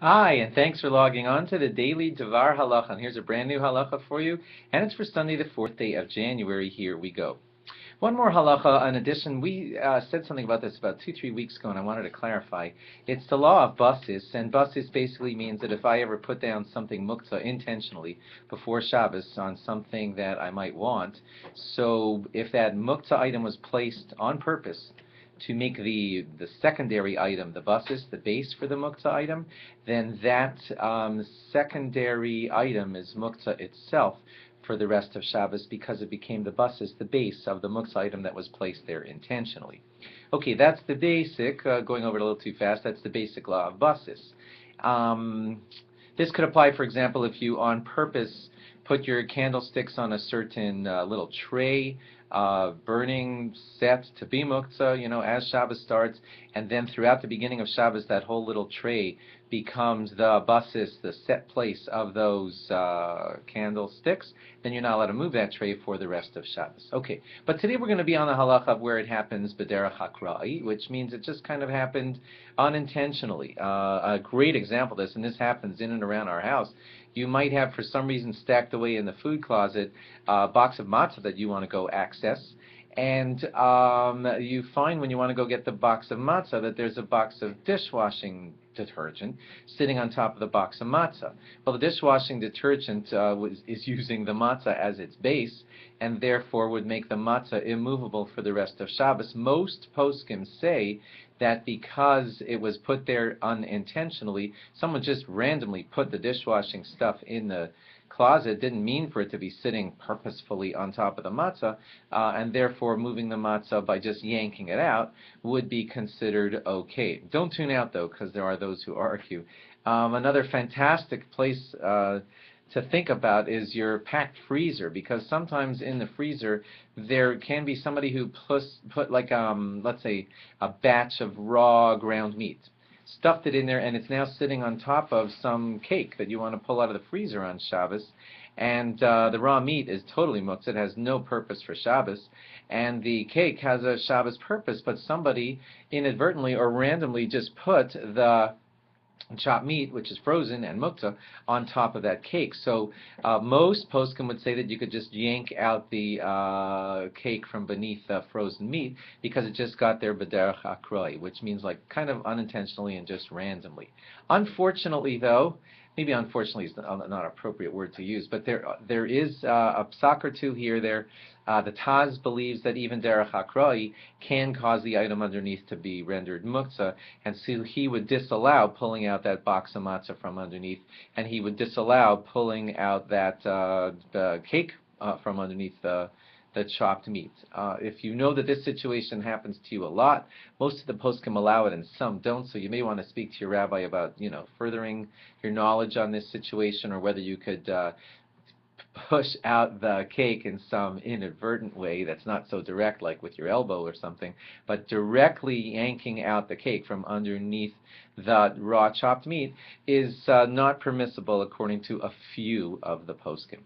Hi, and thanks for logging on to the daily DVAR halacha. And here's a brand new halacha for you, and it's for Sunday, the fourth day of January. Here we go. One more halacha. In addition, we said something about this about 2-3 weeks ago, and I wanted to clarify. It's the law of basis, and basis basically means that if I ever put down something muktzeh intentionally before Shabbos on something that I might want, so if that muktzeh item was placed on purpose to make the secondary item the basis, the base for the muktzah item, then that secondary item is muktzah itself for the rest of Shabbos because it became the basis, the base of the muktzah item that was placed there intentionally. Okay, that's the basic, going over it a little too fast, that's the basic law of basis. This could apply, for example, if you on purpose put your candlesticks on a certain little tray, burning set to be muktzah, as Shabbos starts, and then throughout the beginning of Shabbos, that whole little tray becomes the basis, the set place of those candlesticks, then you're not allowed to move that tray for the rest of Shabbos. Okay, but today we're going to be on the halacha of where it happens b'derech hakra'i, which means it just kind of happened unintentionally. A great example of this, and this happens in and around our house. You might have, for some reason, stacked away in the food closet a box of matzah that you want to go access, and you find when you want to go get the box of matzah that there's a box of dishwashing detergent sitting on top of the box of matzah. Well, the dishwashing detergent is using the matzah as its base, and therefore would make the matzah immovable for the rest of Shabbos. Most poskim say that because it was put there unintentionally, someone just randomly put the dishwashing stuff in the closet, didn't mean for it to be sitting purposefully on top of the matzah, and therefore moving the matzah by just yanking it out would be considered okay. Don't tune out though, because there are those who argue. Another fantastic place to think about is your packed freezer, because sometimes in the freezer there can be somebody who put like let's say a batch of raw ground meat, stuffed it in there, and it's now sitting on top of some cake that you want to pull out of the freezer on Shabbos, and the raw meat is totally muktzeh, it has no purpose for Shabbos, and the cake has a Shabbos purpose, but somebody inadvertently or randomly just put the chopped meat, which is frozen and muktzeh, on top of that cake. So most poskim would say that you could just yank out the cake from beneath the frozen meat because it just got there b'derech hakroi, which means like kind of unintentionally and just randomly. Unfortunately, though, maybe unfortunately is not an appropriate word to use, but there is a psak or two here. The Taz believes that even derech hakroi can cause the item underneath to be rendered muktzeh, and so he would disallow pulling out that box of matzah from underneath, and he would disallow pulling out that the cake from underneath the chopped meat. If you know that this situation happens to you a lot, most of the poskim allow it and some don't, so you may want to speak to your rabbi about, furthering your knowledge on this situation, or whether you could push out the cake in some inadvertent way that's not so direct, like with your elbow or something, but directly yanking out the cake from underneath the raw chopped meat is not permissible according to a few of the poskim.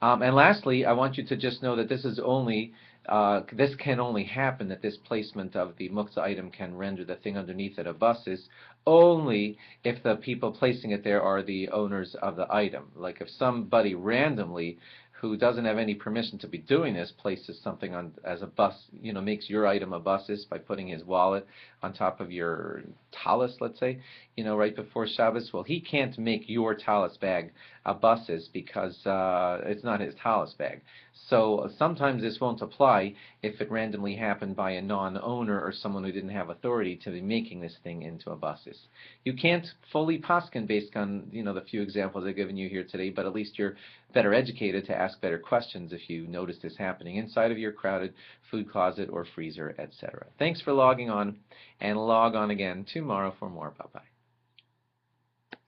And lastly, I want you to just know that this can only happen, that this placement of the muktzeh item can render the thing underneath it a basis, only if the people placing it there are the owners of the item. Like if somebody randomly who doesn't have any permission to be doing this places something on as a bus, makes your item a basis by putting his wallet on top of your talis, let's say, right before Shabbos. Well, he can't make your talis bag a basis because it's not his talis bag. So sometimes this won't apply if it randomly happened by a non-owner or someone who didn't have authority to be making this thing into a basis. You can't fully paskin based on the few examples I've given you here today, but at least you're better educated to ask better questions if you notice this happening inside of your crowded food closet or freezer, etc. Thanks for logging on, and log on again tomorrow for more. Bye-bye.